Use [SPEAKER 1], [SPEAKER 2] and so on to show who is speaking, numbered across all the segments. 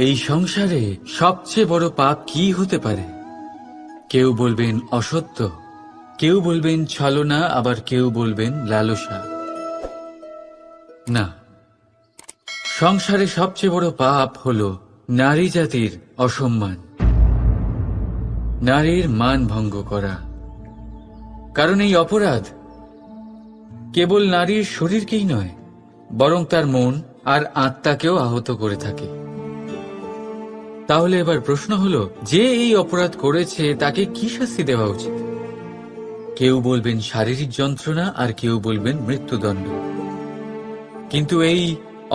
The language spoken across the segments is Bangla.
[SPEAKER 1] এই সংসারে সবচেয়ে বড় পাপ কি হতে পারে? কেউ বলবেন অসত্য, কেউ বলবেন ছলনা, আবার কেউ বলবেন লালসা। না, সংসারে সবচেয়ে বড় পাপ হল নারী জাতির অসম্মান, নারীর মান ভঙ্গ করা। কারণ এই অপরাধ কেবল নারীর শরীরকেই নয়, বরং তার মন আর আত্মাকেও আহত করে থাকে। তাহলে এবার প্রশ্ন হলো, যে এই অপরাধ করেছে তাকে কি শাস্তি দেওয়া উচিত? কেউ বলবেন শারীরিক যন্ত্রণা, আর কেউ বলবেন মৃত্যুদণ্ড। কিন্তু এই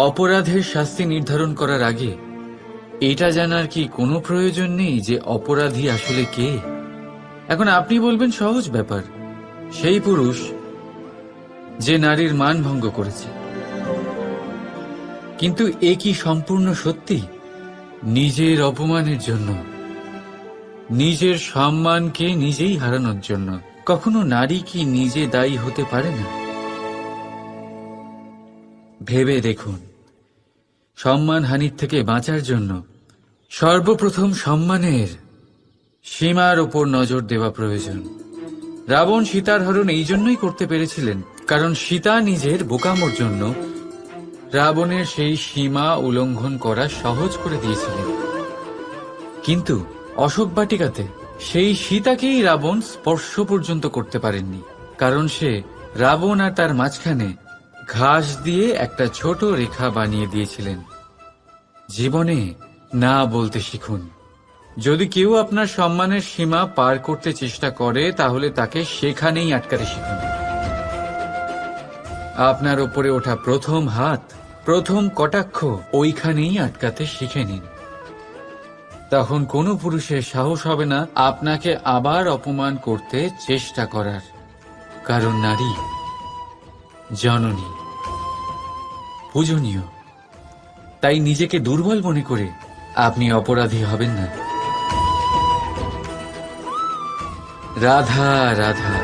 [SPEAKER 1] অপরাধের শাস্তি নির্ধারণ করার আগে এটা জানার কি কোনো প্রয়োজন নেই যে অপরাধী আসলে কে? এখন আপনি বলবেন সহজ ব্যাপার, সেই পুরুষ যে নারীর মান ভঙ্গ করেছে। কিন্তু এ কি সম্পূর্ণ সত্যি? নিজের অপমানের জন্য, নিজের সম্মানকে নিজেই হারানোর জন্য কখনো নারী কি নিজে দায়ী হতে পারে না? ভেবে দেখুন, সম্মানহানির থেকে বাঁচার জন্য সর্বপ্রথম সম্মানের সীমার ওপর নজর দেওয়া প্রয়োজন। রাবণ সীতার হরণ এই জন্যই করতে পেরেছিলেন কারণ সীতা নিজের বোকামোর জন্য রাবণের সেই সীমা উল্লঙ্ঘন করা সহজ করে দিয়েছিলেন। কিন্তু অশোক বাটিকাতে সেই সীতাকেই রাবণ স্পর্শ পর্যন্ত করতে পারেননি, কারণ সে রাবণ আর তার মাঝখানে ঘাস দিয়ে একটা ছোট রেখা বানিয়ে দিয়েছিলেন। জীবনে না বলতে শিখুন। যদি কেউ আপনার সম্মানের সীমা পার করতে চেষ্টা করে তাহলে তাকে সেখানেই আটকাতে শিখুন। আপনার ওপরে ওঠা প্রথম হাত, প্রথম কটাক্ষ ওইখানেই আটকাতে শিখে নিন। তখন কোনো পুরুষের সাহস হবে না আপনাকে আবার অপমান করতে চেষ্টা করার, কারণ নারী জননী, পূজনীয়। তাই নিজেকে দুর্বল মনে করে আপনি অপরাধী হবেন না। রাধা রাধা।